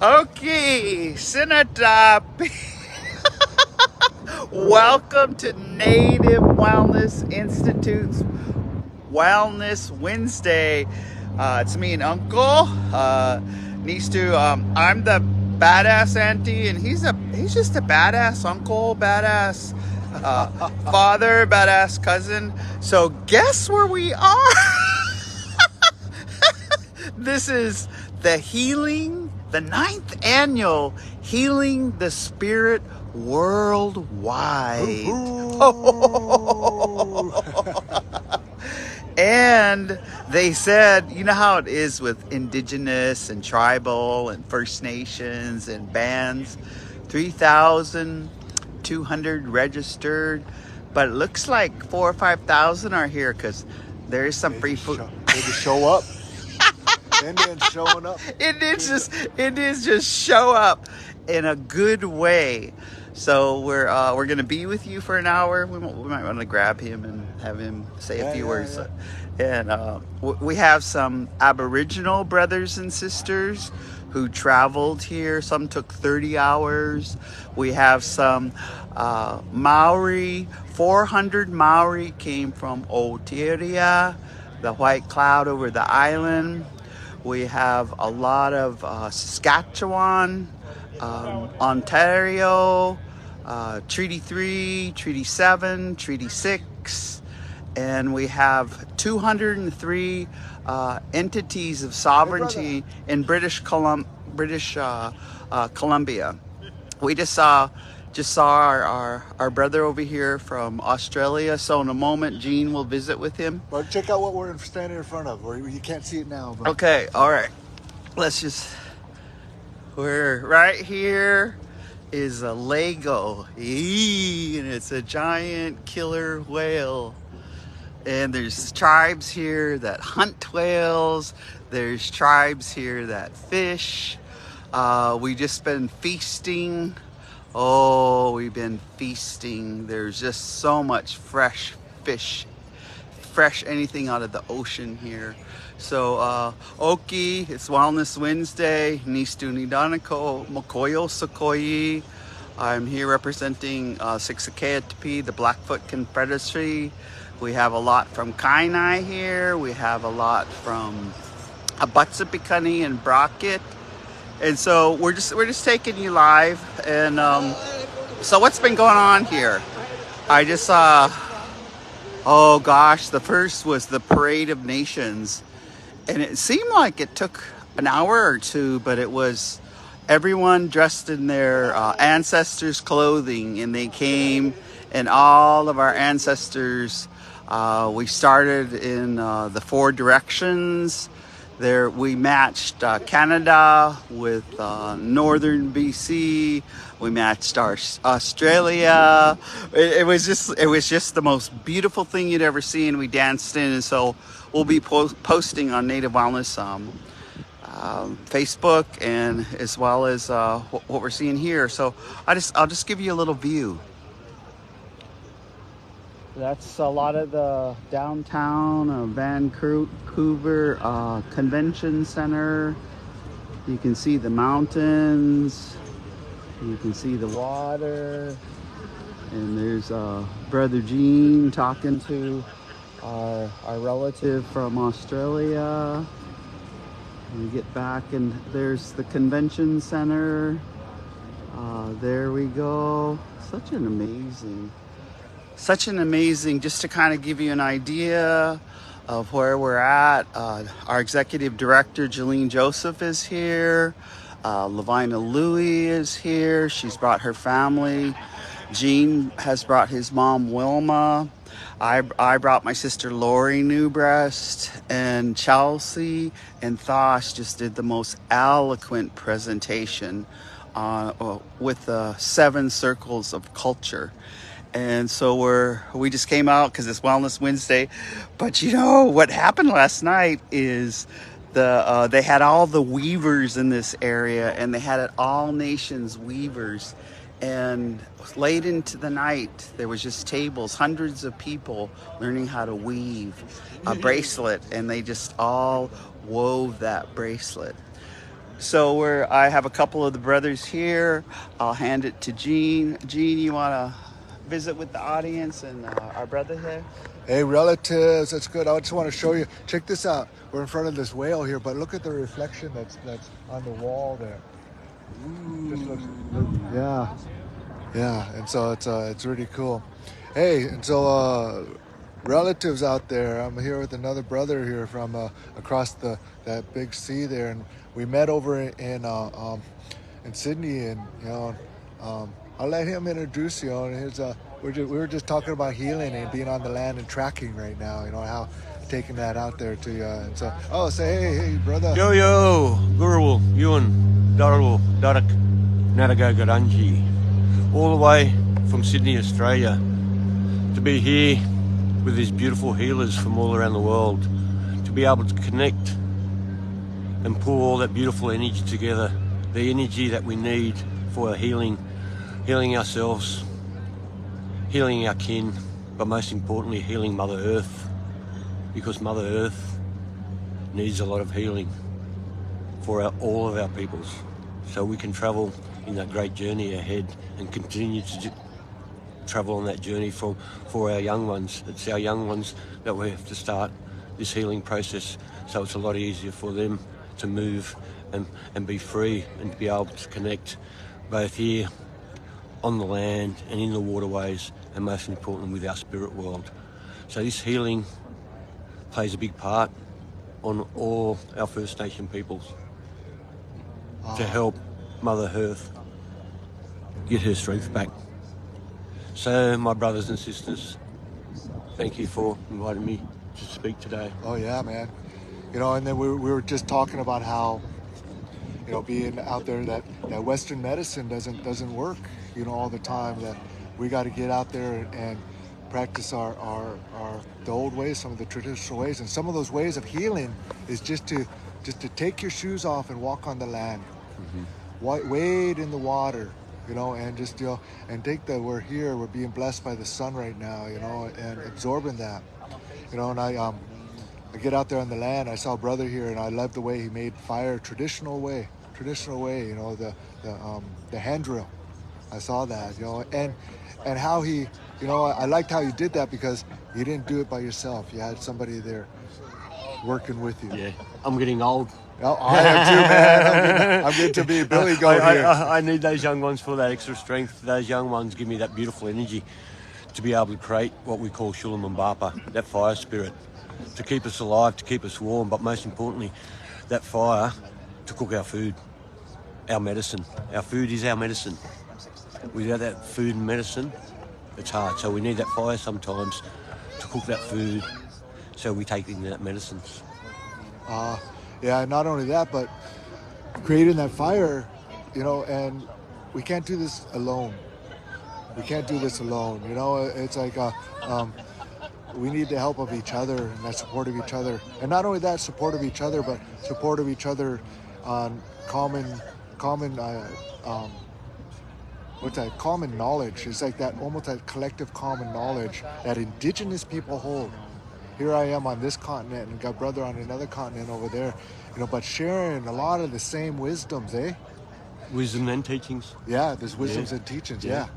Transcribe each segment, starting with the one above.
Okay, Senator, welcome to Native Wellness Institute's Wellness Wednesday. It's me and Uncle. Needs to. I'm the badass auntie, and he's just a badass uncle, badass father, badass cousin. So guess where we are? This is the ninth annual Healing the Spirit Worldwide. And they said, you know how it is with indigenous and tribal and First Nations and bands, 3,200 registered, but it looks like 4,000 or 5,000 are here because there is some free food. They just show up. Indians showing up. Indians just show up in a good way. So we're gonna be with you for an hour. We might want to grab him and have him say a few words. Yeah. And we have some Aboriginal brothers and sisters who traveled here. Some took 30 hours. We have some Maori. 400 Maori came from Aotearoa, the white cloud over the island. We have a lot of Saskatchewan, Ontario, Treaty 3, Treaty 7, Treaty 6, and we have 203 entities of sovereignty in British Columbia. We just saw our brother over here from Australia. So in a moment, Gene will visit with him. But check out what we're standing in front of. Where you can't see it now. But. Okay, all right. We're right here is a Lego, and it's a giant killer whale. And there's tribes here that hunt whales. There's tribes here that fish. We just been feasting. Oh, we've been feasting. There's just so much fresh fish, fresh anything out of the ocean here. So, Oki, it's Wellness Wednesday. Nistu Nidanako Mokoyo Sokoyi. I'm here representing Siksikatepi, the Blackfoot Confederacy. We have a lot from Kainai here. We have a lot from Abatsipikani and Brockett. And so we're just taking you live. And so what's been going on here? I just saw, oh gosh, the first was the Parade of Nations. And it seemed like it took an hour or two, but it was everyone dressed in their ancestors' clothing. And they came, and all of our ancestors, we started in the four directions. There we matched Canada with northern BC. We matched our Australia. It was just the most beautiful thing you'd ever seen. We danced in, and so we'll be posting on Native Wellness Facebook, and as well as what we're seeing here. So I'll just give you a little view. That's a lot of the downtown Vancouver Convention Center. You can see the mountains. You can see the water. And there's Brother Gene talking to our relative from Australia. We get back, and there's the Convention Center. There we go. Such an amazing, just to kind of give you an idea of where we're at. Our executive director, Jolene Joseph, is here. Lavina Louie is here. She's brought her family. Gene has brought his mom, Wilma. I brought my sister, Lori Newbreast. And Chelsea and Thosh just did the most eloquent presentation with the 7 circles of culture. And so we just came out because it's Wellness Wednesday. But you know what happened last night is they had all the weavers in this area, and they had it all nations weavers. And late into the night, there was just tables, hundreds of people learning how to weave a bracelet, and they just all wove that bracelet. So I have a couple of the brothers here. I'll hand it to Gene. Gene, you want to visit with the audience and our brother here? Hey, relatives, that's good. I just want to show you. Check this out. We're in front of this whale here, but look at the reflection that's on the wall there. Just yeah, yeah. And so it's really cool. Hey, and so relatives out there, I'm here with another brother here from across that big sea there, and we met over in Sydney, and I'll let him introduce you. And we were just talking about healing and being on the land and tracking right now. How taking that out there to you. And so, say hey, brother. Yo, Guru, Yuan, Daralu, Darak, Naraga Garanji, all the way from Sydney, Australia, to be here with these beautiful healers from all around the world, to be able to connect and pull all that beautiful energy together, the energy that we need for our healing ourselves, healing our kin, but most importantly, healing Mother Earth, because Mother Earth needs a lot of healing for all of our peoples, so we can travel in that great journey ahead and continue to travel on that journey for our young ones. It's our young ones that we have to start this healing process, so it's a lot easier for them to move and be free and to be able to connect both here on the land and in the waterways, and most importantly with our spirit world. So this healing plays a big part on all our First Nation peoples to help Mother Earth get her strength back. So my brothers and sisters, thank you for inviting me to speak today. Oh yeah, man. And then we were just talking about how being out there that Western medicine doesn't work all the time, that we got to get out there and practice our the old ways, some of the traditional ways, and some of those ways of healing is just to take your shoes off and walk on the land, wade in the water, and just and take we're here, we're being blessed by the sun right now, and absorbing that, and I get out there on the land. I saw a brother here, and I love the way he made fire traditional way, the hand drill. I saw that, and how he, I liked how you did that, because you didn't do it by yourself. You had somebody there working with you. Yeah, I'm getting old. Oh, I am too, man. I'm getting to be Billy Goat here. I need those young ones for that extra strength. Those young ones give me that beautiful energy to be able to create what we call Shulamambapa, that fire spirit, to keep us alive, to keep us warm, but most importantly, that fire to cook our food, our medicine. Our food is our medicine. Without that food and medicine, it's hard. So we need that fire sometimes to cook that food, so we take in that medicines. Yeah, not only that, but creating that fire, and we can't do this alone. It's like we need the help of each other and that support of each other. And not only that support of each other, but support of each other on common knowledge. It's like that, almost that collective common knowledge that indigenous people hold. Here I am on this continent and got brother on another continent over there, but sharing a lot of the same wisdoms, eh? Wisdom and teachings. Yeah, there's wisdoms and teachings, yeah,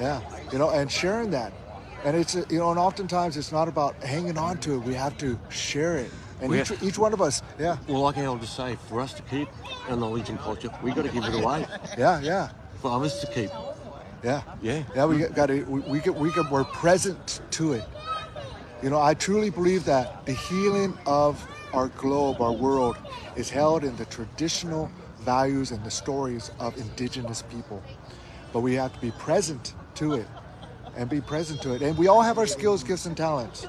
and sharing that. And it's, and oftentimes it's not about hanging on to it, we have to share it. And each one of us, yeah. Well, like I always say, for us to keep our knowledge and culture, we got to give it away. Yeah. For others to keep. Yeah. We're present to it. I truly believe that the healing of our globe, our world, is held in the traditional values and the stories of indigenous people. But we have to be present to it. And we all have our skills, gifts, and talents.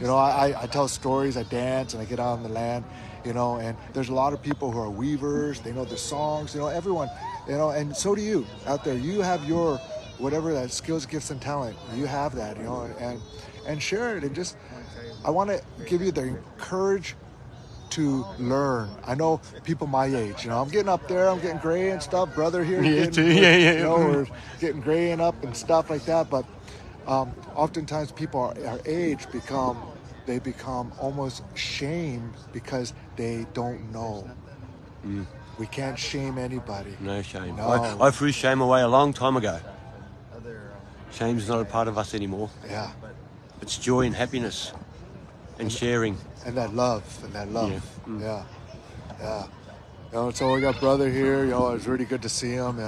I tell stories, I dance, and I get out on the land, and there's a lot of people who are weavers, they know the songs, everyone, and so do you out there. You have your, whatever that skills, gifts, and talent, you have that, and share it. And just, I want to give you the courage to learn. I know people my age, I'm getting up there, I'm getting gray and stuff, brother here. We're getting gray and up and stuff like that, but oftentimes people our age become almost shamed because they don't know. We can't shame anybody. No shame. No. I threw shame away a long time ago. Shame's not a part of us anymore. Yeah. It's joy and happiness and sharing. And that love. Yeah. Yeah. Yeah. You know, so we got brother here. You know, it was really good to see him.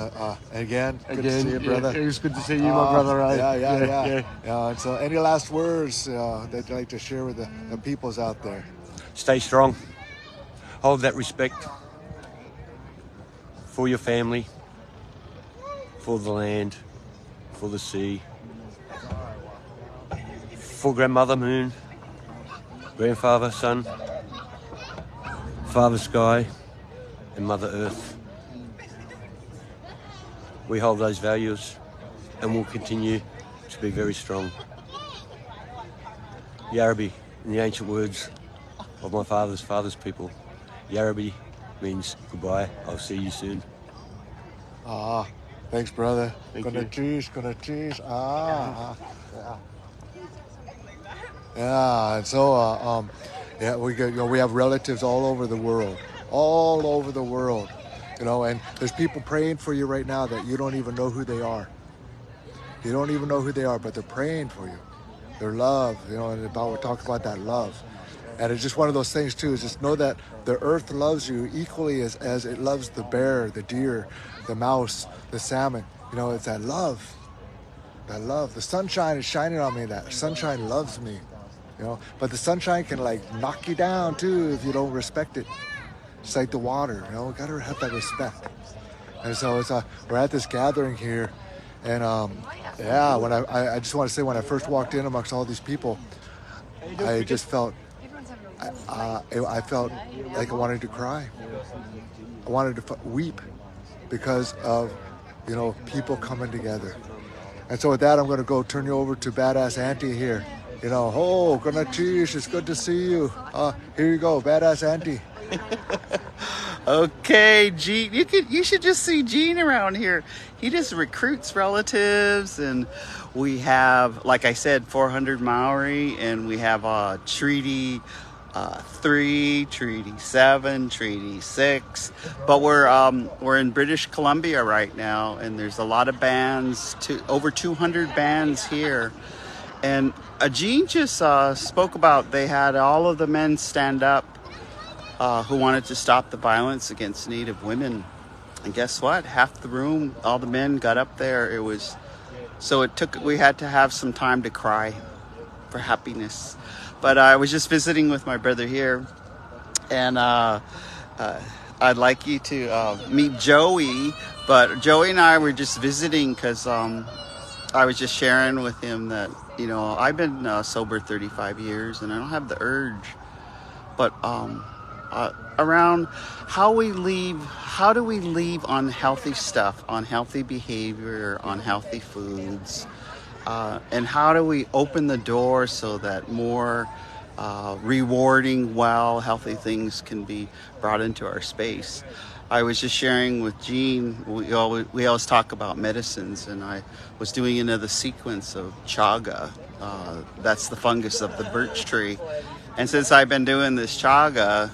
Again, good to see you, brother. It was good to see you, my brother. Right? Yeah. And so, any last words that you'd like to share with the peoples out there? Stay strong. Hold that respect for your family, for the land, for the sea, for Grandmother Moon, Grandfather Sun, Father Sky, and Mother Earth. We hold those values and will continue to be very strong. Yarrabi, in the ancient words of my father's people, Yarrabi means goodbye, I'll see you soon. Thanks, brother. Thank Gonna you. cheese. Yeah. Yeah, and so we have relatives all over the world, and there's people praying for you right now that you don't even know who they are. You don't even know who they are, but they're praying for you. Their love, and we're talking about that love. And it's just one of those things too, is just know that the earth loves you equally as it loves the bear, the deer, the mouse, the salmon. It's that love. That love. The sunshine is shining on me. That sunshine loves me. But the sunshine can knock you down too if you don't respect it. It's like the water, we gotta have that respect. And so we're at this gathering here, and when I just want to say, when I first walked in amongst all these people, I just felt I felt like I wanted to cry. I wanted to weep because of people coming together. And so with that, I'm going to go turn you over to Badass Auntie here. Konachish, it's good to see you. Here you go, Badass Auntie. Okay, Gene, you should just see Gene around here. He just recruits relatives, and we have, like I said, 400 Maori, and we have Treaty 3, Treaty 7, Treaty 6. But we're in British Columbia right now, and there's a lot of bands, over 200 bands here. And Gene just spoke about they had all of the men stand up who wanted to stop the violence against Native women. And guess what? Half the room, all the men got up there. We had to have some time to cry for happiness. But I was just visiting with my brother here, and I'd like you to meet Joey. But Joey and I were just visiting because I was just sharing with him that, I've been sober 35 years and I don't have the urge. But around how do we leave unhealthy stuff, unhealthy behavior, unhealthy foods, and how do we open the door so that more rewarding, healthy things can be brought into our space. I was just sharing with Gene, we always talk about medicines, and I was doing another sequence of chaga. That's the fungus of the birch tree. And since I've been doing this chaga,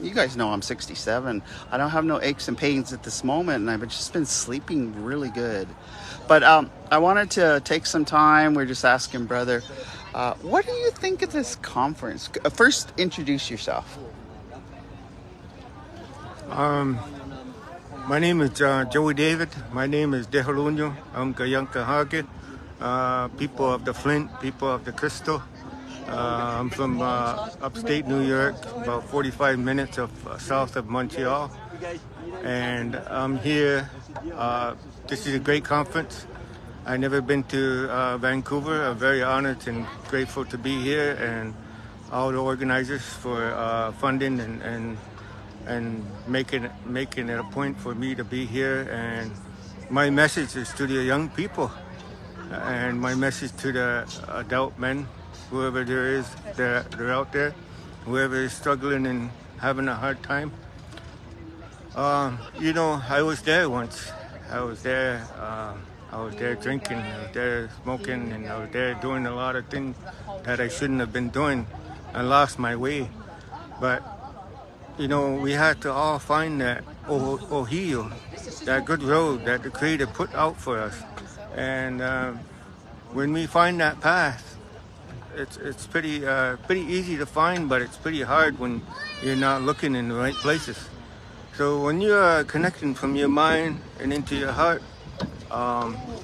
you guys know I'm 67. I don't have no aches and pains at this moment, and I've just been sleeping really good. But I wanted to take some time. We're just asking brother, what do you think of this conference? First, introduce yourself. My name is Joey David. My name is Dehalunyo. I'm Kayanka Hage. People of the Flint, people of the Crystal. I'm from upstate New York, about 45 minutes south of Montreal. And I'm here. This is a great conference. I've never been to Vancouver. I'm very honored and grateful to be here, and all the organizers for funding and making it a point for me to be here. And my message is to the young people, and my message to the adult men, whoever there is, they're out there, whoever is struggling and having a hard time. I was there once. I was there drinking, I was there smoking, and I was there doing a lot of things that I shouldn't have been doing. I lost my way. But we have to all find that ohio, that good road that the Creator put out for us. And when we find that path, it's pretty easy to find, but it's pretty hard when you're not looking in the right places. So when you are connecting from your mind and into your heart,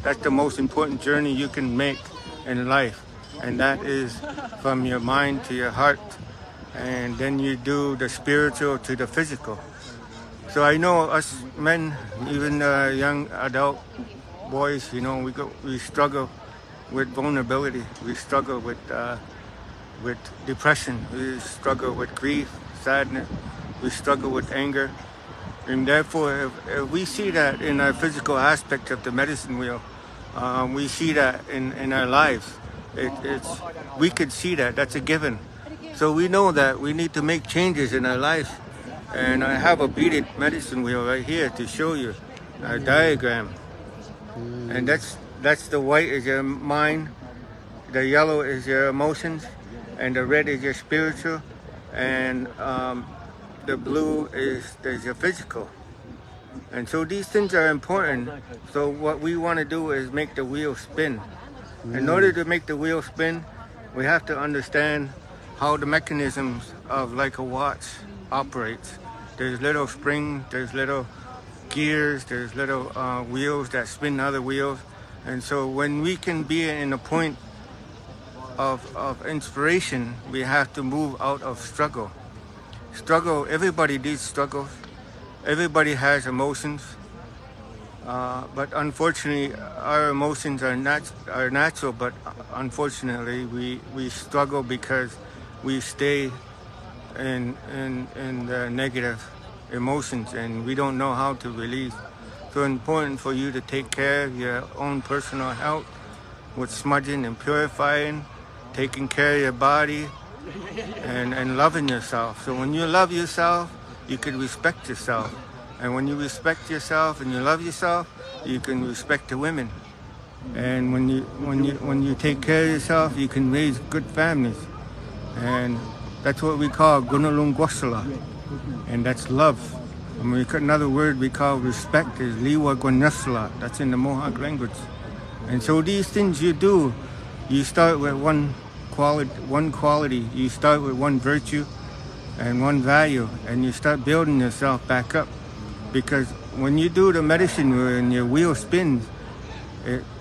that's the most important journey you can make in life, and that is from your mind to your heart, and then you do the spiritual to the physical. So I know us men, even young adult boys, we struggle with vulnerability. We struggle with depression. We struggle with grief, sadness. We struggle with anger. And therefore, if we see that in our physical aspect of the medicine wheel, we see that in our lives. We could see that. That's a given. So we know that we need to make changes in our life. And I have a beaded medicine wheel right here to show you a diagram. And that's the white is your mind, the yellow is your emotions, and the red is your spiritual, and the blue is your physical. And so these things are important. So what we want to do is make the wheel spin. In order to make the wheel spin, we have to understand how the mechanisms of like a watch operates. There's little springs, there's little gears, there's little wheels that spin other wheels. And so when we can be in a point of inspiration, we have to move out of struggle. Everybody needs struggles. Everybody has emotions. But unfortunately, our emotions are natural, but unfortunately, we struggle because we stay in the negative emotions, and we don't know how to release. So it's important for you to take care of your own personal health with smudging and purifying, taking care of your body, and loving yourself. So when you love yourself, you can respect yourself. And when you respect yourself and you love yourself, you can respect the women. And when you take care of yourself, you can raise good families. And that's what we call gunalung gwasala. And that's love. And another word we call respect is liwa gwanasala. That's in the Mohawk language. And so these things you do, you start with one quality. You start with one virtue and one value, and you start building yourself back up. Because when you do the medicine and your wheel spins,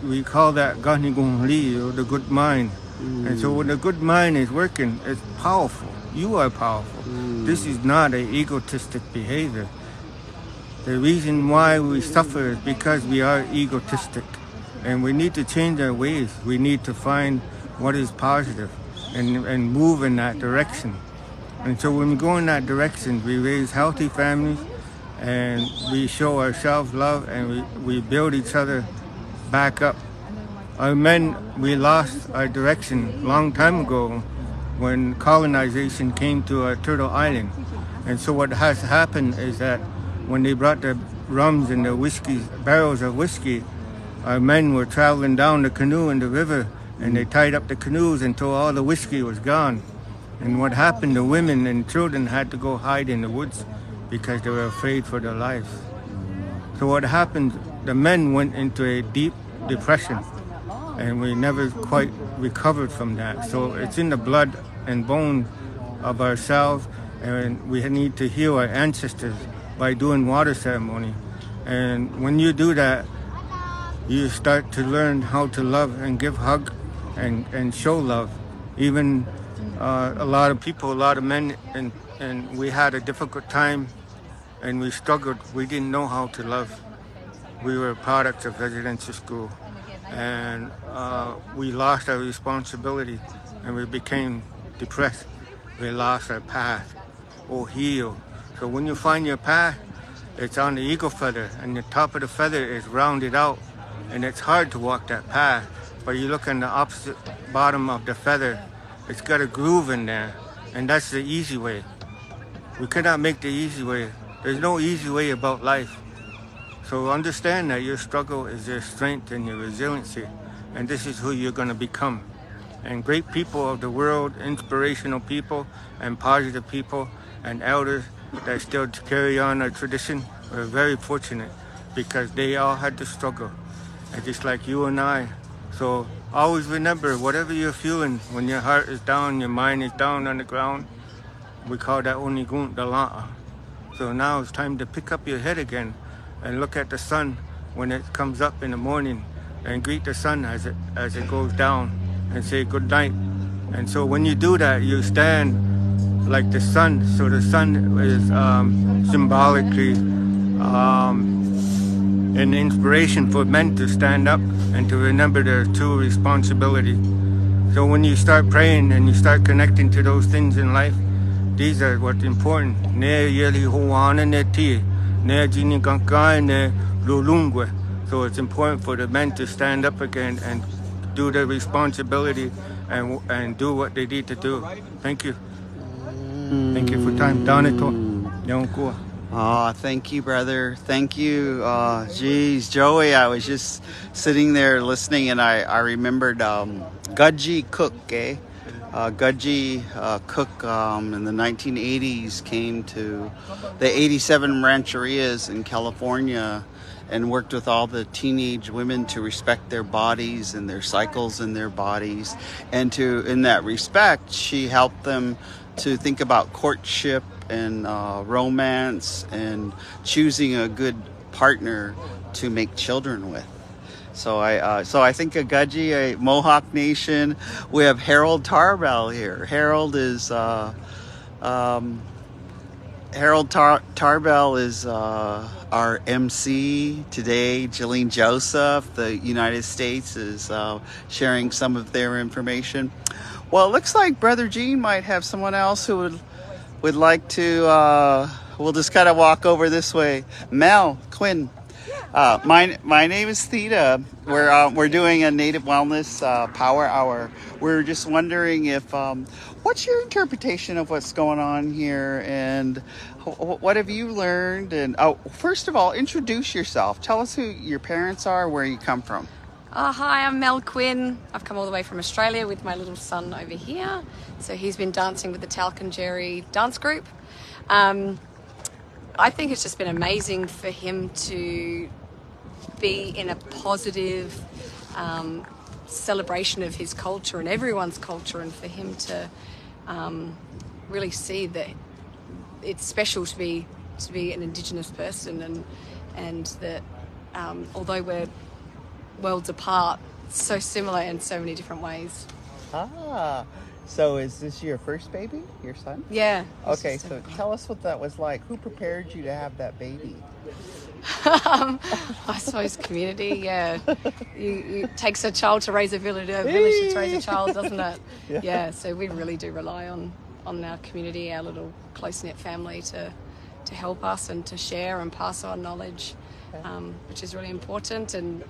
we call that ganigong li, or the good mind. And so when the good mind is working, it's powerful. You are powerful. This is not an egotistic behavior. The reason why we suffer is because we are egotistic. And we need to change our ways. We need to find what is positive and move in that direction. And so when we go in that direction, we raise healthy families, and we show ourselves love, and we build each other back up. Our men, we lost our direction a long time ago when colonization came to Turtle Island. And so what has happened is that when they brought the rums and the barrels of whiskey, our men were traveling down the canoe in the river, and they tied up the canoes until all the whiskey was gone. And what happened, the women and children had to go hide in the woods because they were afraid for their lives. So what happened, the men went into a deep depression, and we never quite recovered from that. So it's in the blood and bone of ourselves, and we need to heal our ancestors by doing water ceremony. And when you do that, you start to learn how to love and give hug and show love. Even a lot of people, a lot of men, and we had a difficult time, and we struggled. We didn't know how to love. We were products of residential school, and we lost our responsibility, and we became depressed. We lost our path or heal. So when you find your path, it's on the eagle feather, and the top of the feather is rounded out, and it's hard to walk that path. But you look on the opposite bottom of the feather, it's got a groove in there, and that's the easy way. We cannot make the easy way. There's no easy way about life. So understand that your struggle is your strength and your resiliency, and this is who you're going to become. And great people of the world, inspirational people and positive people and elders that still carry on our tradition. We're very fortunate because they all had to struggle, and just like you and I. So always remember, whatever you're feeling, when your heart is down, your mind is down on the ground, we call that onigun dala'a. So now it's time to pick up your head again and look at the sun when it comes up in the morning, and greet the sun as it goes down, and say good night. And so when you do that, you stand like the sun. So the sun is symbolically an inspiration for men to stand up and to remember their true responsibility. So when you start praying and you start connecting to those things in life, these are what's important. Ne yeli hoana ne ti, ne jini kankai ne lulungwe. So it's important for the men to stand up again and do their responsibility and do what they need to do. Thank you. Thank you for time. Danito. Yankua. Oh, thank you, brother. Thank you. Geez, Joey, I was just sitting there listening, and I remembered Gudgy Cook, eh? Gudgy Cook in the 1980s came to the 87 rancherias in California and worked with all the teenage women to respect their bodies and their cycles in their bodies. And in that respect, she helped them to think about courtship and romance and choosing a good partner to make children with. So I think a Gudgy, a Mohawk Nation. We have Harold Tarbell here. Harold is Tarbell is our MC today. Jillian Joseph, the United States, is sharing some of their information. Well, it looks like Brother Gene might have someone else who would like to. We'll just kind of walk over this way. Mel Quinn. My name is Theda. We're doing a Native Wellness Power Hour. We're just wondering if what's your interpretation of what's going on here, and what have you learned? And first of all, introduce yourself. Tell us who your parents are, where you come from. Hi, I'm Mel Quinn. I've come all the way from Australia with my little son over here. So he's been dancing with the Talcon-Jerry dance group. I think it's just been amazing for him to be in a positive celebration of his culture and everyone's culture, and for him to really see that it's special to be an Indigenous person, and that although we're worlds apart, so similar in so many different ways. So is this your first baby, your son? Yeah. Okay, so tell us what that was like. Who prepared you to have that baby? I suppose community, yeah. It takes a child to raise a village to raise a child, doesn't it? Yeah, so we really do rely on our community, our little close-knit family to help us and to share and pass on knowledge, which is really important, and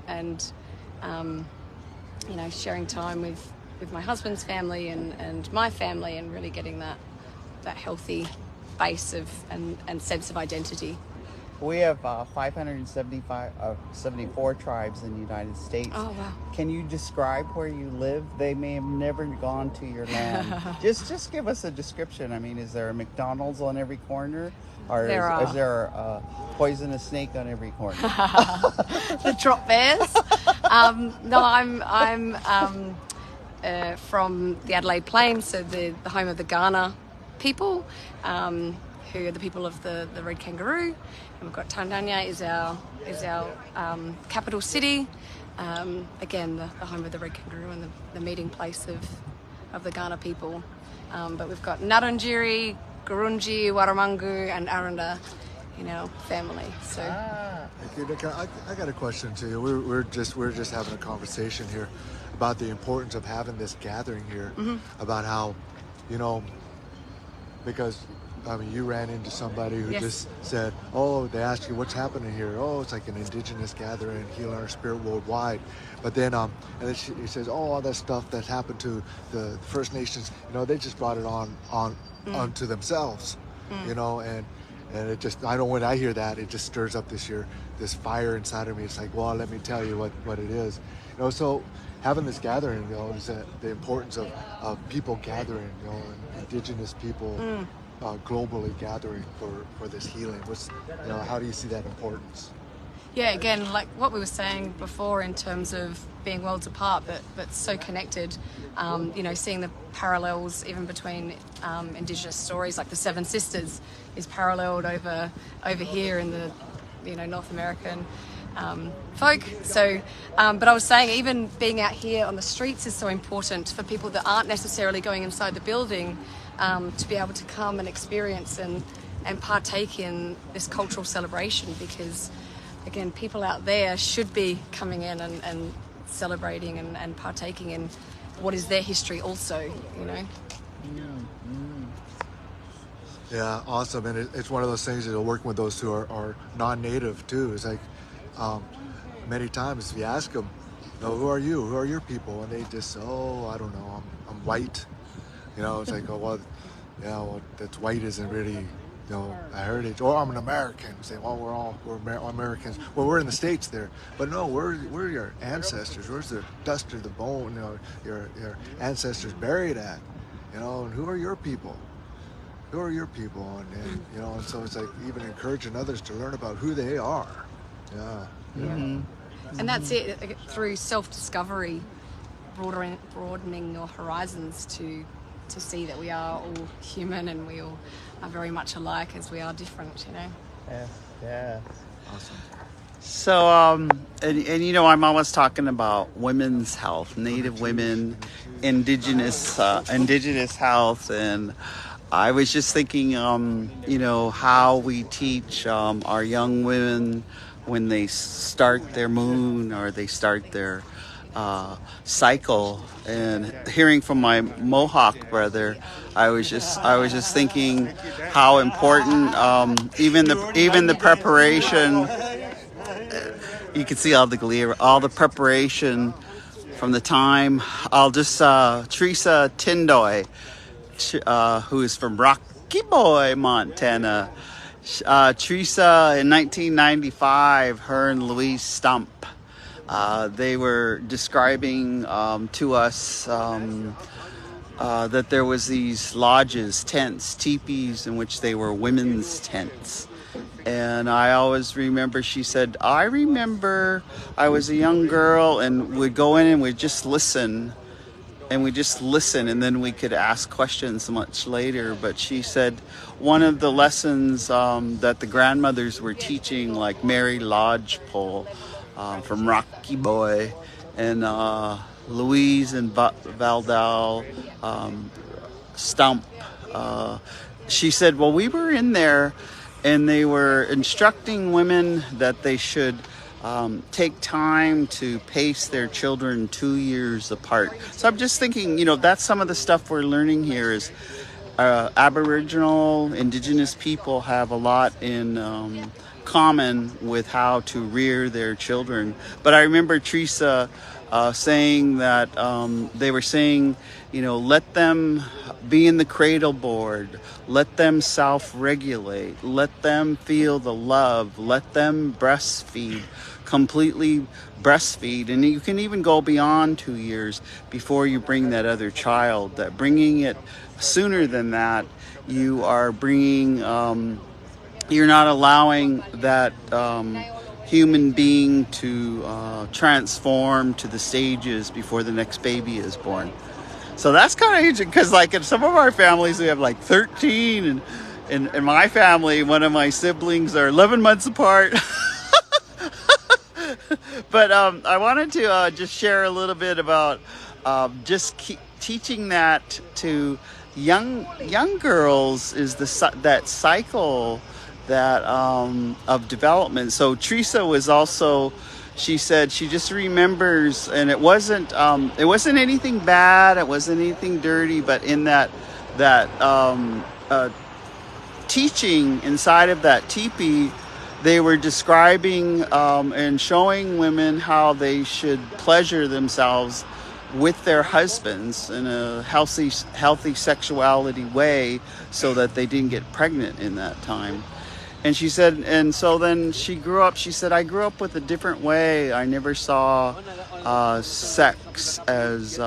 sharing time with my husband's family and my family, and really getting that healthy base of and sense of identity. We have 574 tribes in the United States. Oh, wow. Can you describe where you live? They may have never gone to your land. Just give us a description. I mean, is there a McDonald's on every corner? Or is there a poisonous snake on every corner? The drop bears. No, I'm from the Adelaide Plains, so the home of the Kaurna people, who are the people of the red kangaroo. And we've got Tandanya is our capital city. Again, the home of the red kangaroo and the meeting place of the Kaurna people. But we've got Narangiri, Gurunji, Waramangu, and Aranda in our family. So. I got a question to you. We're just having a conversation here about the importance of having this gathering here, about how, because you ran into somebody who just said, they asked you what's happening here. It's like an Indigenous gathering, healing our spirit worldwide. But then, and then he says, all that stuff that's happened to the First Nations, they just brought it onto themselves, and it just, when I hear that, it just stirs up this fire inside of me. It's like, well, let me tell you what it is. So having this gathering, is the importance of people gathering, and Indigenous people. globally gathering for this healing? How do you see that importance? Yeah, again, like what we were saying before in terms of being worlds apart, but so connected. Seeing the parallels even between Indigenous stories, like the Seven Sisters, is paralleled over here in the North American folk. So, but I was saying, even being out here on the streets is so important for people that aren't necessarily going inside the building, to be able to come and experience and partake in this cultural celebration, because again, people out there should be coming in and celebrating and partaking in what is their history also, Yeah, awesome. And it's one of those things that are working with those who are non-native too. It's like many times if you ask them, who are you? Who are your people? And they just, I don't know, I'm white. It's like, that's white isn't really, a heritage. Or I'm an American. Say, we're Americans. Well, we're in the States there. But no, we're your ancestors. Where's the dust or the bone, your ancestors buried at? And who are your people? Who are your people? And so it's like even encouraging others to learn about who they are. Yeah. Mm-hmm. And that's it, through self-discovery, broadening your horizons to see that we are all human and we all are very much alike as we are different, Yeah. Awesome. So, I'm always talking about women's health, Native women, indigenous health, and I was just thinking, how we teach our young women when they start their moon or they start their cycle. And hearing from my Mohawk brother, I was just thinking how important even the preparation. You can see all the glee, all the preparation from the time. Teresa Tindoy, who is from Rocky Boy, Montana. Teresa, in 1995, her and Louise Stump, they were describing to us that there was these lodges, tents, teepees, in which they were women's tents. And I always remember, she said, I remember I was a young girl and would go in and we'd just listen. And and then we could ask questions much later. But she said one of the lessons that the grandmothers were teaching, like Mary Lodgepole from Rocky Boy, and Louise and Valdal Stump, she said, well, we were in there and they were instructing women that they should take time to pace their children 2 years apart. So I'm just thinking, that's some of the stuff we're learning here is Aboriginal, Indigenous people have a lot in common with how to rear their children. But I remember Teresa saying that they were saying, let them be in the cradle board, let them self-regulate, let them feel the love, let them breastfeed, completely breastfeed. And you can even go beyond 2 years before you bring that other child. That bringing it sooner than that, you are bringing, you're not allowing that human being to transform to the stages before the next baby is born. So that's kind of interesting, because like in some of our families we have like 13, and in my family one of my siblings are 11 months apart. But I wanted to just share a little bit about just teaching that to young girls, is that cycle that of development. So Teresa was also, she said she just remembers, and it wasn't anything bad, it wasn't anything dirty, but in that teaching inside of that teepee, they were describing and showing women how they should pleasure themselves with their husbands in a healthy sexuality way, so that they didn't get pregnant in that time. And she said, and so then she grew up. She said, I grew up with a different way. I never saw sex as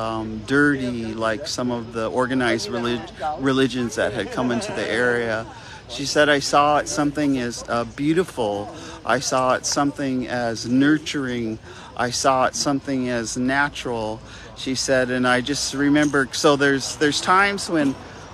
dirty like some of the organized religions that had come into the area. She said, I saw it something as beautiful. I saw it something as nurturing. I saw it something as natural. She said, and I just remember, so there's times when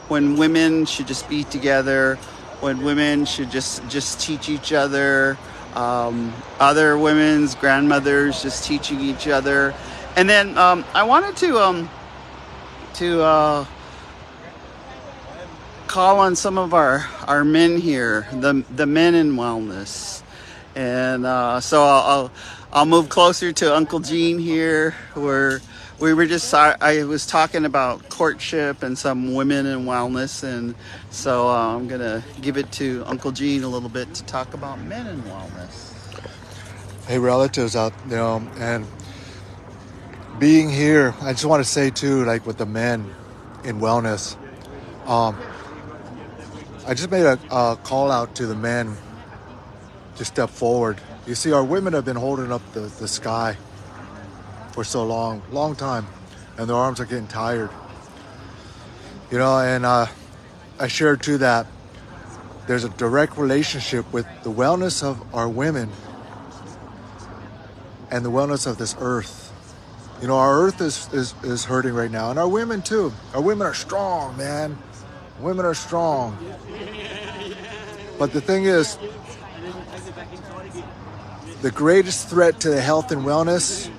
women should just be together, when women should just teach each other, other women's grandmothers just teaching each other. And then I wanted to call on some of our men here, the men in wellness. And so I'll move closer to Uncle Gene here, where we were just, I was talking about courtship and some women in wellness, and so I'm gonna give it to Uncle Gene a little bit to talk about men in wellness. Hey, relatives out, and being here, I just want to say too, like with the men in wellness, I just made a call out to the men to step forward. You see, our women have been holding up the sky for so long time, and their arms are getting tired. And I shared too that there's a direct relationship with the wellness of our women and the wellness of this earth. Our earth is hurting right now, and our women too. Our women are strong, man. Women are strong. But the thing is, the greatest threat to the health and wellness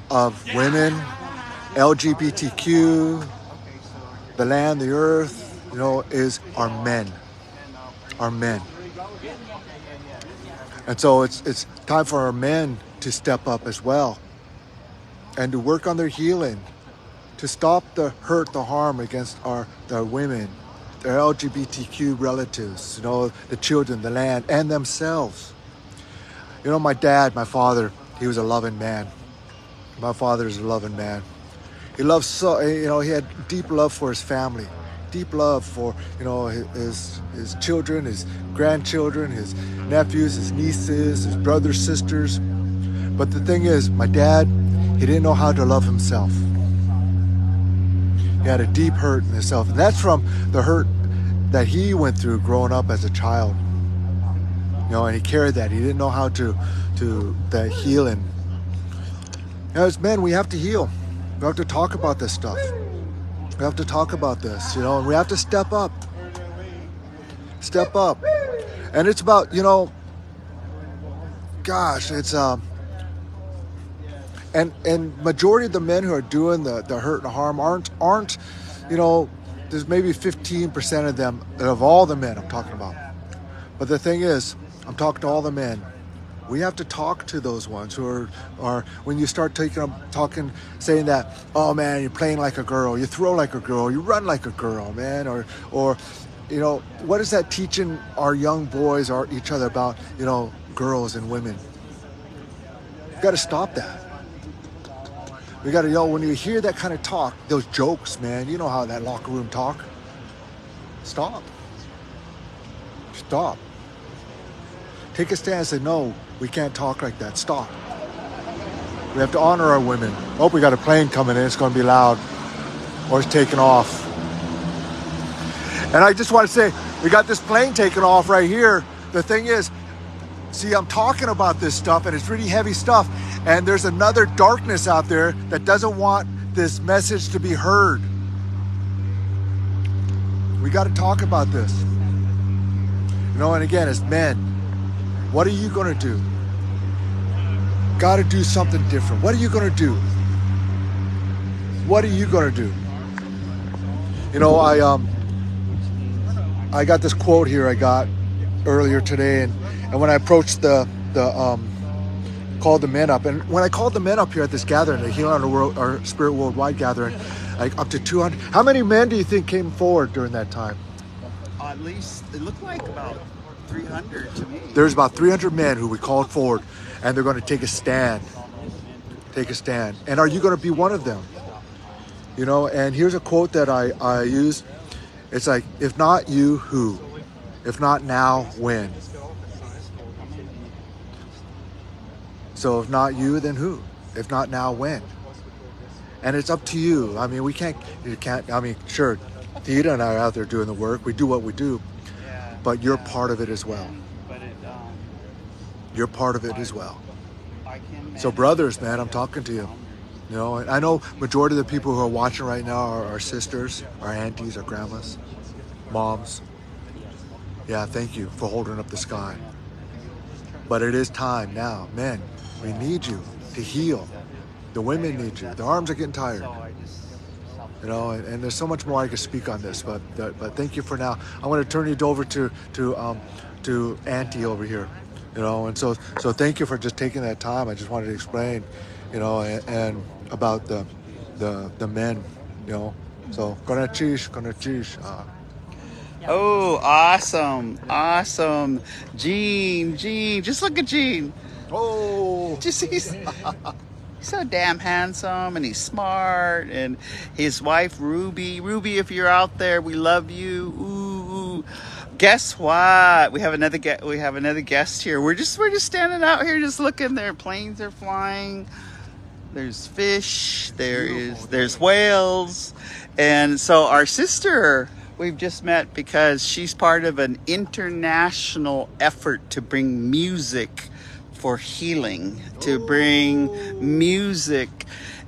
of women, LGBTQ, the land, the earth, is our men. Our men. And so it's time for our men to step up as well and to work on their healing, to stop the hurt, the harm against their women, their LGBTQ relatives, the children, the land, and themselves. My dad, my father, he was a loving man. My father is a loving man. He loved he had deep love for his family, deep love for, his children, his grandchildren, his nephews, his nieces, his brothers, sisters. But the thing is, my dad, he didn't know how to love himself. He had a deep hurt in himself. And that's from the hurt that he went through growing up as a child. And he carried that. He didn't know how to that healing. As men, we have to heal. We have to talk about this stuff. We have to talk about this, and we have to step up. Step up. And it's about, it's and majority of the men who are doing the hurt and harm aren't, there's maybe 15% of them, of all the men I'm talking about. But the thing is, I'm talking to all the men. We have to talk to those ones who are when you start talking, saying that, oh man, you're playing like a girl, you throw like a girl, you run like a girl, man, or what is that teaching our young boys or each other about, girls and women? You got to stop that. We got to, when you hear that kind of talk, those jokes, man, you know how that locker room talk. Stop. Take a stand and say, no, we can't talk like that. Stop. We have to honor our women. Oh, we got a plane coming in. It's going to be loud. Or it's taking off. And I just want to say, we got this plane taking off right here. The thing is, see, I'm talking about this stuff, and it's really heavy stuff. And there's another darkness out there that doesn't want this message to be heard. We got to talk about this. And again, as men, what are you going to do? Got to do something different. What are you going to do? What are you going to do? I got this quote here I got earlier today, and when I approached called the men up, and when I called the men up here at this gathering, the Heal our Spirit Worldwide gathering, like up to 200. How many men do you think came forward during that time? At least it looked like about 300 to me. There's about 300 men who we called forward, and they're going to take a stand. Take a stand. And are you going to be one of them? And here's a quote that I use. It's like, if not you, who? If not now, when? So if not you, then who? If not now, when? And it's up to you. I mean, I mean, sure, Theda and I are out there doing the work. We do what we do, but you're part of it as well. You're part of it as well. So brothers, man, I'm talking to you. You know, and I know majority of the people who are watching right now are our sisters, our aunties, our grandmas, moms. Yeah, thank you for holding up the sky. But it is time now. Men, we need you to heal. The women need you. The arms are getting tired. You know, and there's so much more I could speak on this, but thank you for now. I want to turn you over to Auntie over here. You know, and so thank you for just taking that time. I just wanted to explain, you know, and about the men, you know. So konachish. Oh, awesome. Gene, just look at Gene. Oh, Just he's so damn handsome, and he's smart, and his wife Ruby, if you're out there, we love you. Ooh. Guess what? We have another guest here. We're just standing out here, just looking. Their planes are flying. There's fish. There's whales, and so our sister we've just met because she's part of an international effort to bring music for healing, to bring music.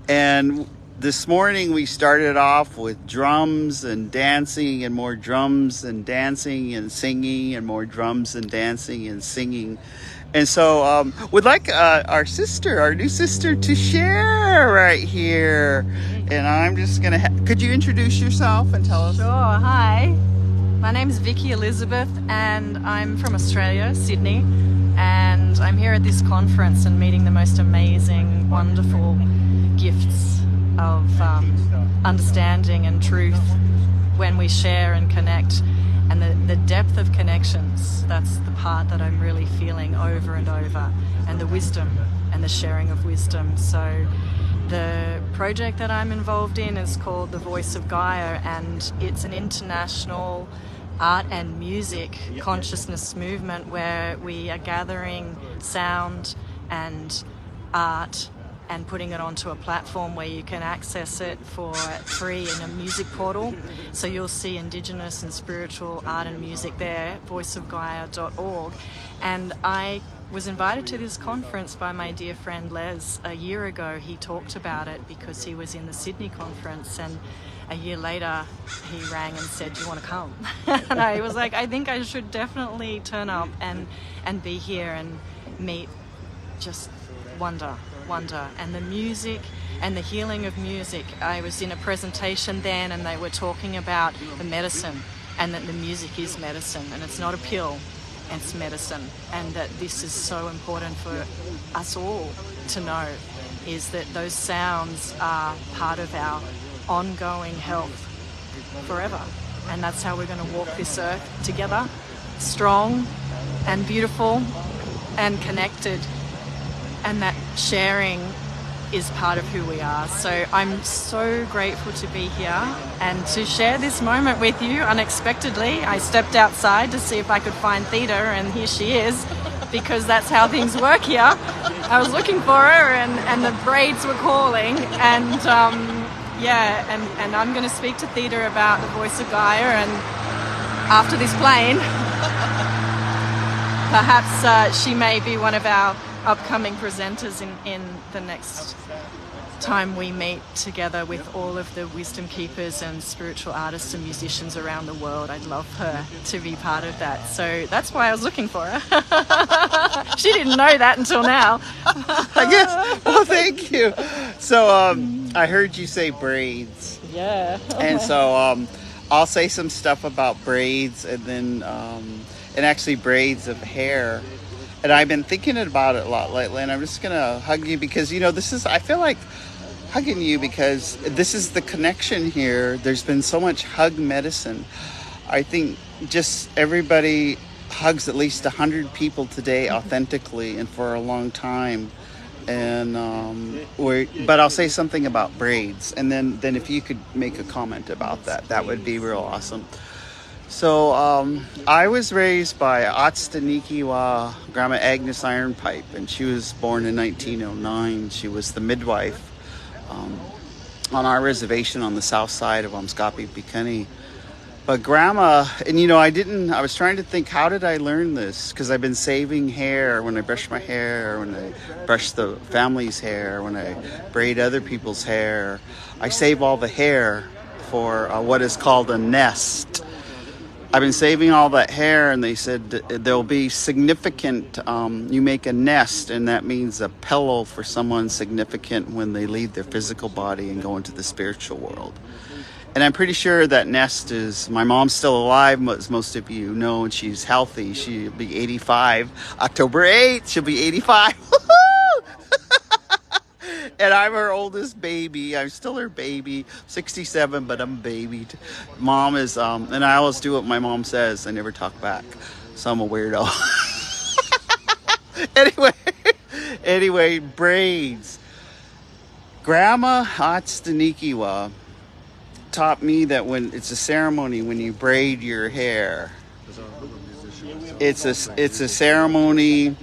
And this morning we started off with drums and dancing, and more drums and dancing and singing, and more drums and dancing and singing. And so we'd like our new sister, to share right here. And I'm just going to... Could you introduce yourself and tell us? Sure. Hi. My name's Vicky Elizabeth, and I'm from Australia, Sydney. And I'm here at this conference and meeting the most amazing, wonderful gifts of understanding and truth when we share and connect. And the depth of connections, that's the part that I'm really feeling over and over. And the wisdom and the sharing of wisdom. So the project that I'm involved in is called The Voice of Gaia, and it's an international art and music consciousness movement where we are gathering sound and art and putting it onto a platform where you can access it for free in a music portal. So you'll see Indigenous and spiritual art and music there, voiceofgaia.org. And I was invited to this conference by my dear friend Les a year ago. He talked about it because he was in the Sydney conference, and a year later he rang and said, "Do you want to come?" And I was like, I think I should definitely turn up and be here and meet just wonder. And the music and the healing of music. I was in a presentation then, and they were talking about the medicine, and that the music is medicine, and it's not a pill, it's medicine. And that this is so important for us all to know, is that those sounds are part of our ongoing health forever. And that's how we're going to walk this earth together, strong and beautiful and connected. And that sharing is part of who we are. So I'm so grateful to be here and to share this moment with you unexpectedly. I stepped outside to see if I could find Theda, and here she is, because that's how things work here. I was looking for her, and the braids were calling, and and I'm going to speak to Theda about the Voice of Gaia, and after this plane, perhaps she may be one of our upcoming presenters in the next time we meet together with all of the wisdom keepers and spiritual artists and musicians around the world. I'd love her to be part of that. So that's why I was looking for her. She didn't know that until now. I guess. Well, thank you. So I heard you say braids. Yeah. And so I'll say some stuff about braids, and then and actually braids of hair. And I've been thinking about it a lot lately, and I'm just going to hug you because, you know, I feel like hugging you because this is the connection here. There's been so much hug medicine. I think just everybody hugs at least 100 people today authentically and for a long time. And but I'll say something about braids, and then if you could make a comment about that, that would be real awesome. So I was raised by Atstanikiwa Grandma Agnes Ironpipe, and she was born in 1909. She was the midwife on our reservation on the south side of Amskapi Pikani. But Grandma, and I was trying to think, how did I learn this? Because I've been saving hair when I brush my hair, when I brush the family's hair, when I braid other people's hair. I save all the hair for what is called a nest. I've been saving all that hair, and they said there'll be significant, you make a nest, and that means a pillow for someone significant when they leave their physical body and go into the spiritual world. And I'm pretty sure that nest is, my mom's still alive, as most of you know, and she's healthy. She'll be 85. October 8th, she'll be 85. And I'm her oldest baby. I'm still her baby. 67, but I'm a baby. Mom is, and I always do what my mom says. I never talk back. So I'm a weirdo. Anyway, braids. Grandma Atstanikiwa taught me that when it's a ceremony, when you braid your hair, it's a ceremony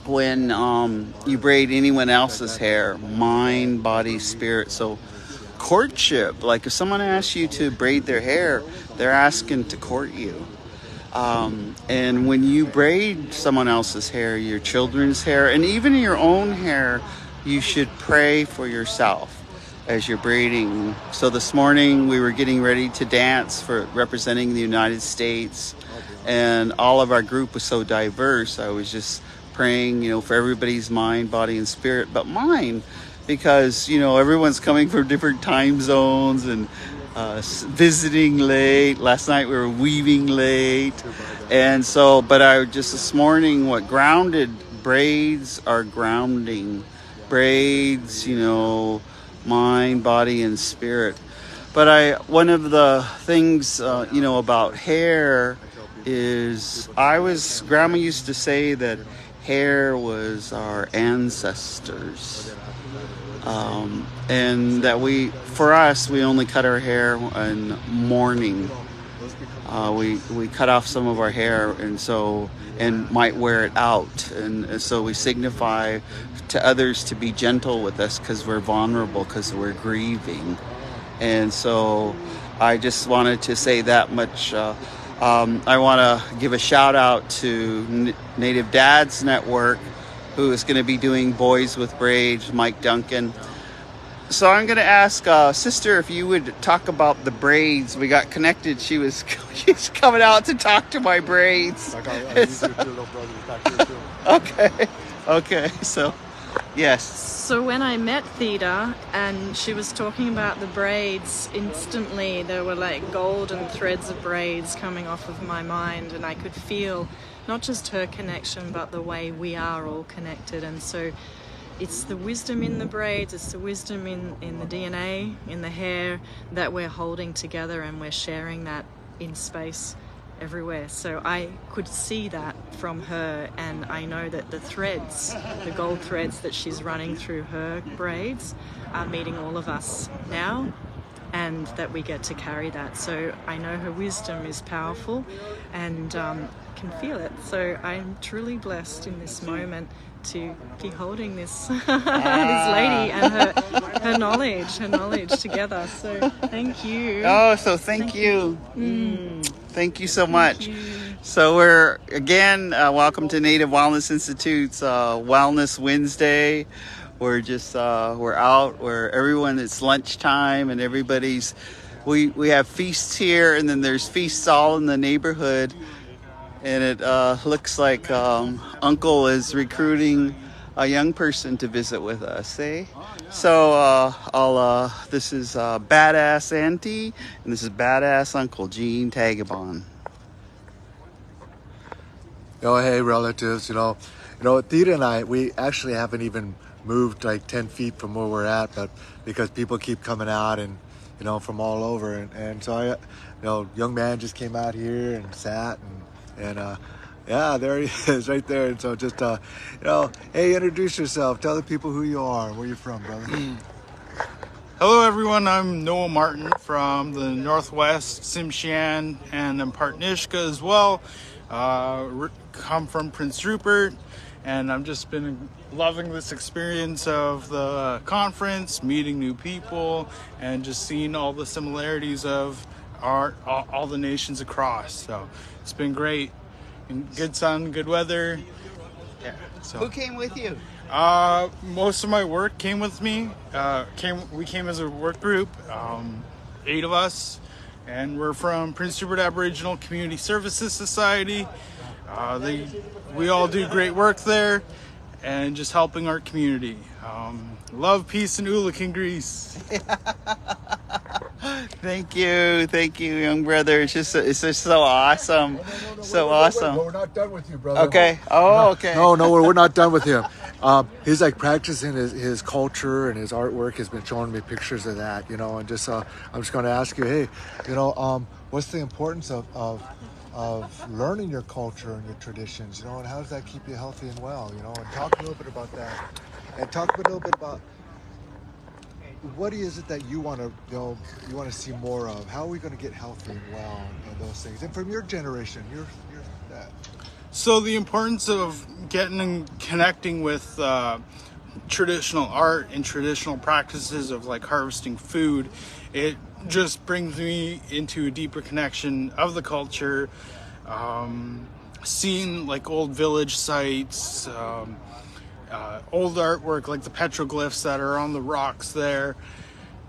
when you braid anyone else's hair, mind, body, spirit. So courtship, like if someone asks you to braid their hair, they're asking to court you. And when you braid someone else's hair, your children's hair, and even your own hair, you should pray for yourself as you're braiding. So this morning we were getting ready to dance for representing the United States, and all of our group was so diverse. I was just praying, for everybody's mind, body, and spirit, but mine, because, everyone's coming from different time zones and visiting late. Last night we were weaving late. And so, but I just this morning, what grounded braids are grounding. Braids, mind, body, and spirit. But one of the things, about hair is Grandma used to say that hair was our ancestors. And that we only cut our hair in mourning. We cut off some of our hair and might wear it out. And so we signify to others to be gentle with us because we're vulnerable, because we're grieving. And so I just wanted to say that much. I want to give a shout out to Native Dads Network, who is going to be doing Boys with Braids, Mike Duncan. So I'm going to ask Sister if you would talk about the braids. We got connected. She's coming out to talk to my braids. Okay. So, yes. So when I met Theda and she was talking about the braids, instantly there were like golden threads of braids coming off of my mind, and I could feel not just her connection, but the way we are all connected. And so it's the wisdom in the braids, it's the wisdom in the DNA, in the hair, that we're holding together, and we're sharing that in space everywhere. So I could see that from her, and I know that the threads, the gold threads that she's running through her braids, are meeting all of us now, and that we get to carry that. So I know her wisdom is powerful, and can feel it. So I'm truly blessed in this moment to be holding this this lady and her knowledge together. So thank you. Oh, so thank you. Thank you so much. So we're again, welcome to Native Wellness Institute's Wellness Wednesday. We're just we're out where everyone, it's lunchtime, and everybody's we have feasts here, and then there's feasts all in the neighborhood. And it looks like Uncle is recruiting a young person to visit with us, eh? So this is Badass Auntie, and this is Badass Uncle Gene Tagaban. Hey, relatives, Theda and I, we actually haven't even moved like 10 feet from where we're at, but because people keep coming out and, from all over. And so young man just came out here and sat and yeah, there he is right there. And so just, hey, introduce yourself. Tell the people who you are and where you're from, brother. Hello everyone, I'm Noah Martin from the Northwest, Tsimshian, and I'm part Nishka as well. Come from Prince Rupert, and I've just been loving this experience of the conference, meeting new people, and just seeing all the similarities of all the nations across. So it's been great. And good sun, good weather. Yeah. So. Who came with you? Most of my work came with me. We came as a work group, 8 of us, and we're from Prince Rupert Aboriginal Community Services Society. We all do great work there, and just helping our community. Love, peace, and Ulakan Greece. Thank you, young brother. It's just so awesome, so awesome. We're not done with you, brother. Okay. Oh, okay. No, we're not done with him. He's like practicing his culture and his artwork. Has been showing me pictures of that, and just I'm just going to ask you, hey, what's the importance of learning your culture and your traditions, and how does that keep you healthy and well, and talk a little bit about that, and talk a little bit about what is it that you want to see more of? How are we going to get healthy and well and those things? And from your generation, you're that. So the importance of getting and connecting with traditional art and traditional practices of like harvesting food, it just brings me into a deeper connection of the culture, seeing like old village sites, old artwork like the petroglyphs that are on the rocks there,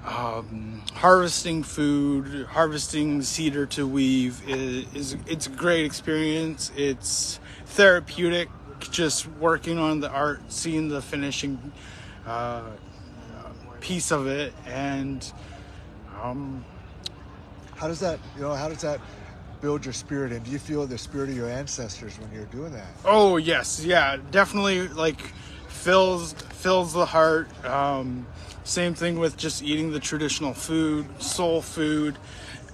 harvesting food, harvesting cedar to weave it's a great experience. It's therapeutic, just working on the art, seeing the finishing piece of it, and how does that build your spirit, and do you feel the spirit of your ancestors when you're doing that? Oh yes, yeah, definitely, like fills the heart. Same thing with just eating the traditional food, soul food.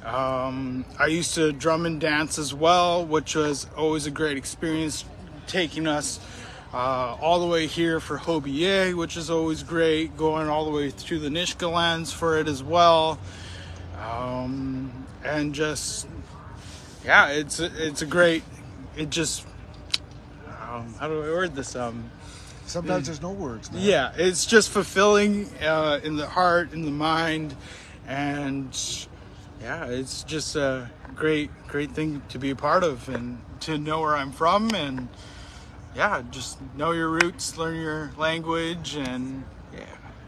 I used to drum and dance as well, which was always a great experience, taking us all the way here for Hobiye, which is always great, going all the way through the Nishka lands for it as well. And just, yeah, it's a great, it just, how do I word this? Sometimes there's no words, man. Yeah, it's just fulfilling in the heart, in the mind, and yeah, it's just a great thing to be a part of, and to know where I'm from, and yeah, just know your roots, learn your language, and yeah.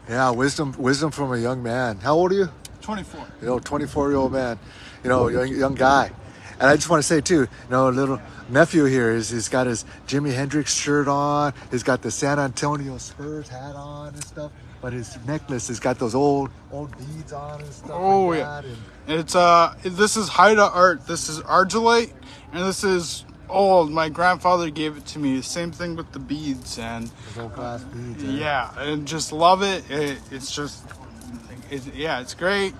Yeah, wisdom from a young man. How old are you? 24. 24-year-old man, young guy. And I just want to say too, little nephew here he's got his Jimi Hendrix shirt on. He's got the San Antonio Spurs hat on and stuff. But his necklace has got those old beads on and stuff. Oh like yeah. That. It's this is Haida art. This is argillite, and this is old. My grandfather gave it to me. Same thing with the beads and those old glass beads. Yeah, and just love it. It's great.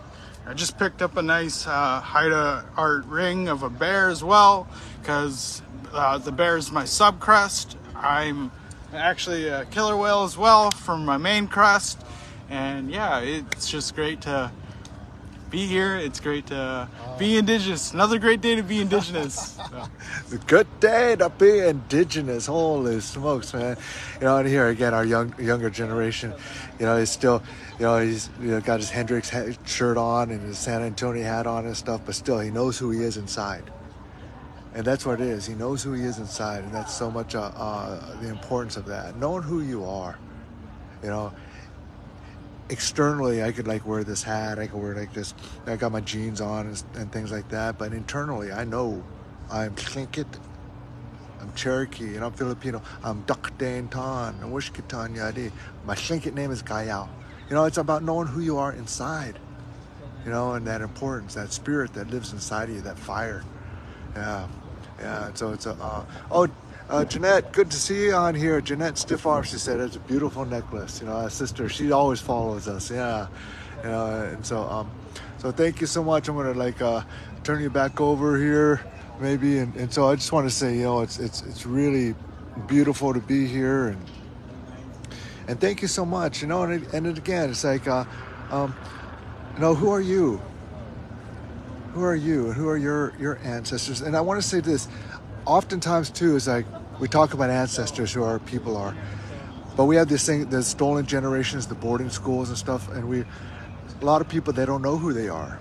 I just picked up a nice Haida art ring of a bear as well, because the bear is my subcrest. I'm actually a killer whale as well from my main crest, and yeah, it's just great to be here. It's great to be Indigenous. Another great day to be Indigenous. So. It's a good day to be Indigenous. Holy smokes, man! And here again, our younger generation, is still. He's got his Hendrix shirt on and his San Antonio hat on and stuff, but still he knows who he is inside. And that's what it is. He knows who he is inside, and that's so much the importance of that. Knowing who you are. Externally, I could wear this hat, I could wear this, I got my jeans on and things like that, but internally, I know I'm Tlingit, I'm Cherokee, and I'm Filipino. I'm Dakdain Tan, I'm Wishkitan Yadi. My Tlingit name is Gayao. It's about knowing who you are inside, and that importance, that spirit that lives inside of you, that fire. Yeah. So it's Jeanette, good to see you on here. Jeanette Stiffarm, she said, it's a beautiful necklace. Our sister, she always follows us. Yeah. And so thank you so much. I'm gonna turn you back over here, maybe. And so I just want to say, it's really beautiful to be here, and thank you so much. And again, it's like who are you? Who are you? And who are your ancestors? And I want to say this, oftentimes too, is like we talk about ancestors, who our people are, but we have this thing, the stolen generations, the boarding schools and stuff, and a lot of people, they don't know who they are,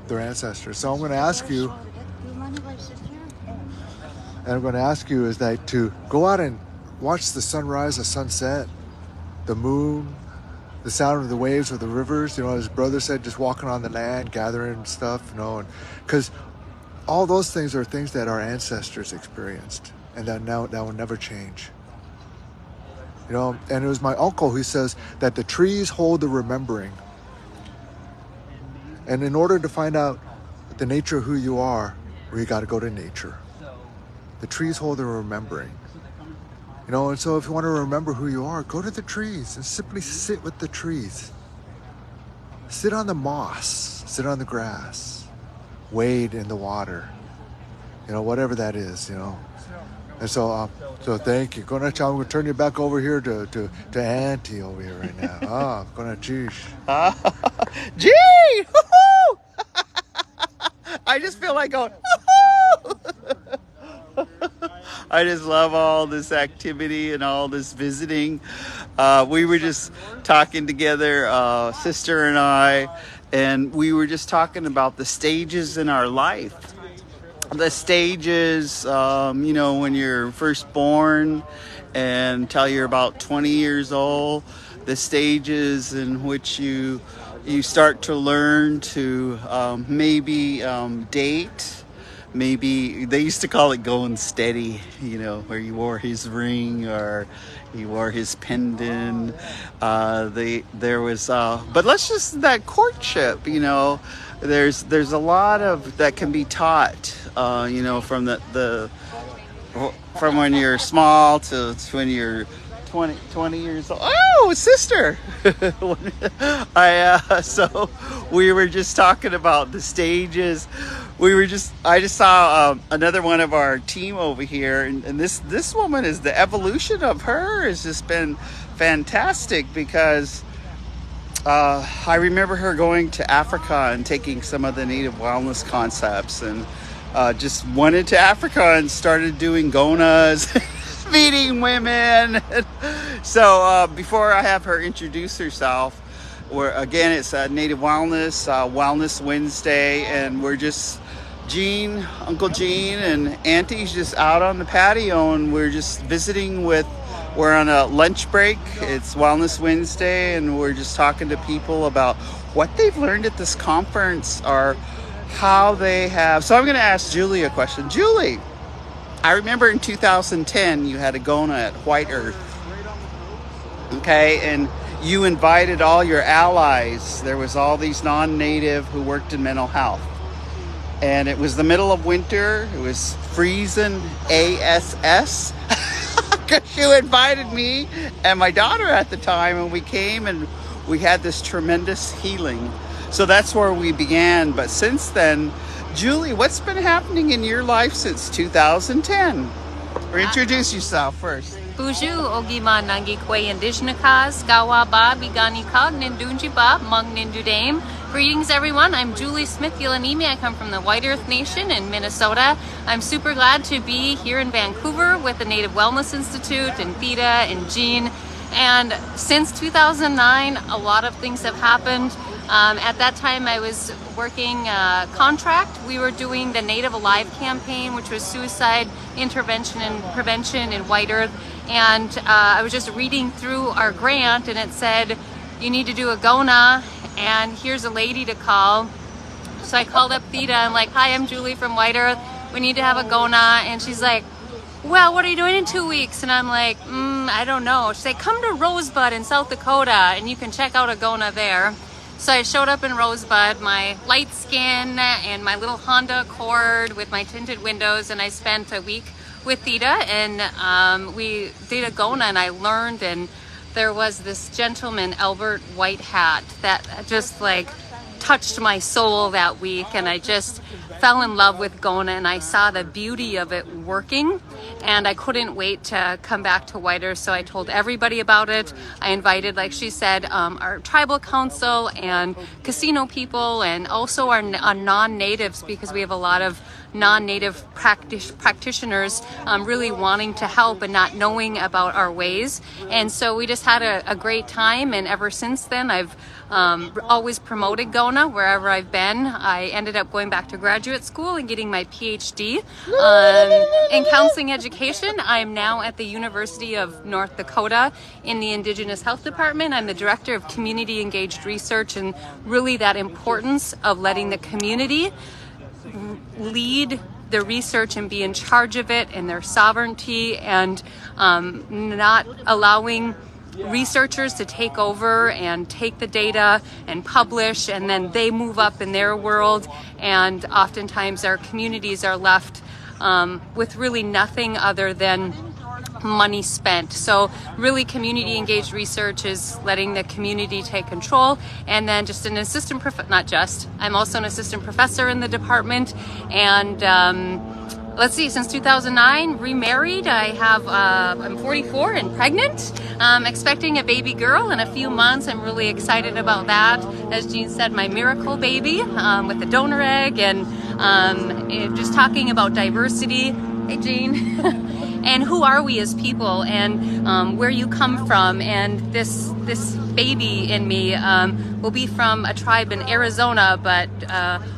their ancestors. So I'm going to ask you, is that to go out and watch the sunrise, the sunset, the moon, the sound of the waves of the rivers, his brother said, just walking on the land, gathering stuff, and because all those things are things that our ancestors experienced, and that will never change. And it was my uncle who says that the trees hold the remembering. And in order to find out the nature of who you are, we got to go to nature. The trees hold the remembering. And so if you want to remember who you are, go to the trees and simply sit with the trees. Sit on the moss, sit on the grass, wade in the water, whatever that is, And so thank you. I'm going to turn you back over here to Auntie over here right now. Going to geesh. Gee! Woo-hoo! I just feel like going, woo-hoo! I just love all this activity and all this visiting. We were just talking together, sister and I, and we were just talking about the stages in our life. The stages, when you're first born and till you're about 20 years old, the stages in which you start to learn to maybe date. Maybe they used to call it going steady, where you wore his ring or he wore his pendant. There was, but let's just that courtship, there's a lot of that can be taught, from from when you're small to when you're 20 years old. Oh, sister! So we were just talking about the stages. I just saw another one of our team over here, and this woman is the evolution of her has just been fantastic because I remember her going to Africa and taking some of the native wellness concepts and just went to Africa and started doing gonas, feeding women. So before I have her introduce herself, again, it's Native Wellness, Wellness Wednesday, and we're just Uncle Gene and Auntie's just out on the patio, and we're just visiting we're on a lunch break. It's Wellness Wednesday, and we're just talking to people about what they've learned at this conference or how they have. So I'm going to ask Julie a question. Julie, I remember in 2010, you had a Gona at White Earth. Okay, and you invited all your allies. There was all these non-native who worked in mental health. And it was the middle of winter. It was freezing ASS. Because you invited me and my daughter at the time, and we came and we had this tremendous healing. So that's where we began. But since then, Julie, what's been happening in your life since 2010? Or introduce yourself first. Buju Ogima Nangi Kwe Indigenous Gawa Ba Bigani Kag Nindunji Ba Mung Nindudame. Greetings everyone, I'm Julie Smith Yilanimi. I come from the White Earth Nation in Minnesota. I'm super glad to be here in Vancouver with the Native Wellness Institute and Theda and Jean. And since 2009, a lot of things have happened. At that time I was working contract. We were doing the Native Alive campaign, which was suicide intervention and prevention in White Earth. And I was just reading through our grant, and it said, you need to do a Gona, and here's a lady to call. So I called up Theda. I'm like, hi, I'm Julie from White Earth. We need to have a Gona. And she's like, well, what are you doing in 2 weeks? And I'm like, I don't know. She's like, come to Rosebud in South Dakota, and you can check out a Gona there. So I showed up in Rosebud, my light skin and my little Honda Accord with my tinted windows, and I spent a week with Theda, and we did a Gona, and I learned, and there was this gentleman, Albert Whitehat, that just like touched my soul that week, and I just fell in love with Gona, and I saw the beauty of it working, and I couldn't wait to come back to White, so I told everybody about it. I invited, like she said, our tribal council and casino people, and also our non-natives, because we have a lot of non-native practitioners really wanting to help and not knowing about our ways. And so we just had a great time, and ever since then I've always promoted Gona wherever I've been. I ended up going back to graduate school and getting my PhD in counseling education. I'm now at the University of North Dakota in the Indigenous Health Department. I'm the director of community engaged research, and really that importance of letting the community lead the research and be in charge of it and their sovereignty, and not allowing researchers to take over and take the data and publish, and then they move up in their world, and oftentimes our communities are left with really nothing other than money spent. So really community engaged research is letting the community take control, and then just an assistant I'm also an assistant professor in the department, and let's see, since 2009, remarried. I'm 44 and pregnant, expecting a baby girl in a few months. I'm really excited about that. As Jean said, my miracle baby with the donor egg, and just talking about diversity. Hey, Jean. And who are we as people, and where you come from. And this baby in me will be from a tribe in Arizona, but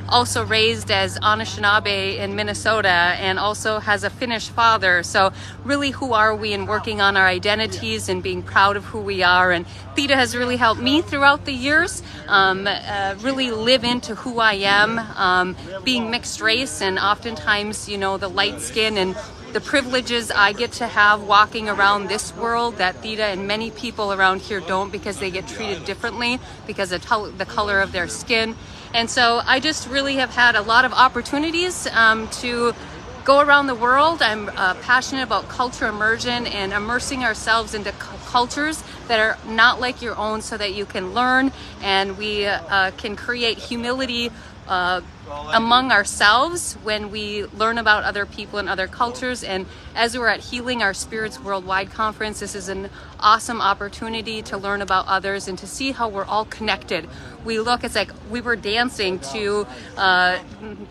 also raised as Anishinaabe in Minnesota, and also has a Finnish father. So really, who are we, and working on our identities and being proud of who we are. And Theda has really helped me throughout the years really live into who I am, being mixed race, and oftentimes, you know, the light skin and the privileges I get to have walking around this world that Theda and many people around here don't, because they get treated differently because of the color of their skin. And so I just really have had a lot of opportunities to go around the world. I'm passionate about culture immersion and immersing ourselves into cultures that are not like your own, so that you can learn, and we can create humility among ourselves when we learn about other people and other cultures. And as we're at Healing Our Spirits Worldwide Conference, this is an awesome opportunity to learn about others and to see how we're all connected. It's like we were dancing to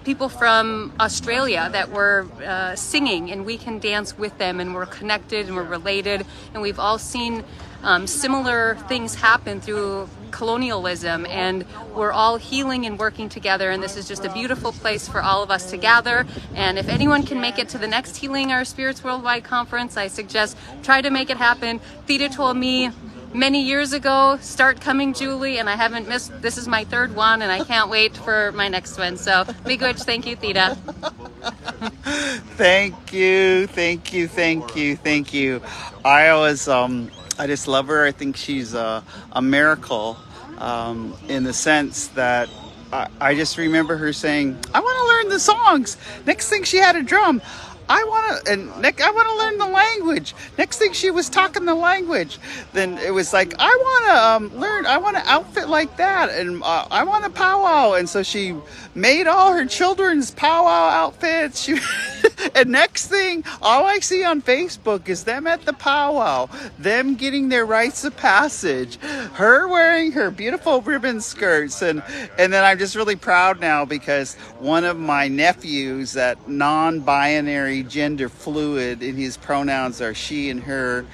people from Australia that were singing, and we can dance with them, and we're connected and we're related, and we've all seen similar things happen through colonialism, and we're all healing and working together, and this is just a beautiful place for all of us to gather. And if anyone can make it to the next Healing Our Spirits Worldwide Conference, I suggest try to make it happen. Theda told me many years ago, start coming, Julie, and I haven't missed. This is my third one, and I can't wait for my next one. So miigwech, thank you, Theda. Thank you, thank you, thank you, thank you. I just love her. I think she's a miracle in the sense that I just remember her saying, I want to learn the songs. Next thing she had a drum. I want to learn the language. Next thing she was talking the language. Then it was like, I want to learn. I want to outfit like that, and I want to powwow. And so she made all her children's powwow outfits. And next thing, all I see on Facebook is them at the powwow, them getting their rites of passage, her wearing her beautiful ribbon skirts, and then I'm just really proud now because one of my nephews, that non-binary gender fluid, and his pronouns are she and her,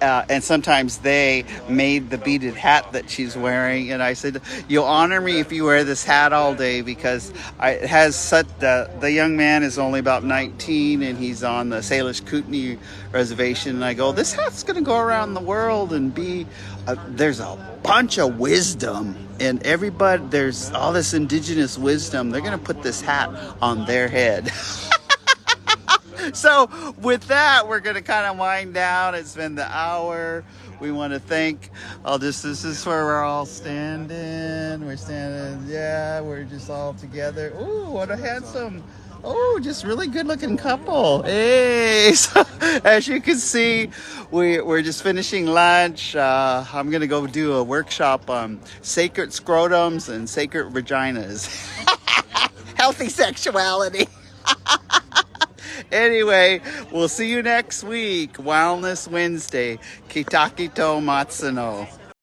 and sometimes they, made the beaded hat that she's wearing. And I said, you'll honor me if you wear this hat all day, because it has such, the young man is only about 19 and he's on the Salish Kootenai reservation. And I go, this hat's going to go around the world and be, there's a bunch of wisdom, and everybody, there's all this indigenous wisdom. They're going to put this hat on their head. So with that, we're going to kind of wind down. It's been the hour. We want to thank this is where we're all standing. We're standing, yeah, we're just all together. Ooh, what a handsome, oh, just really good looking couple. Hey, so as you can see, we're just finishing lunch. I'm going to go do a workshop on sacred scrotums and sacred vaginas. Healthy sexuality. Anyway, we'll see you next week. Wellness Wednesday. Kitaki to Matsuno.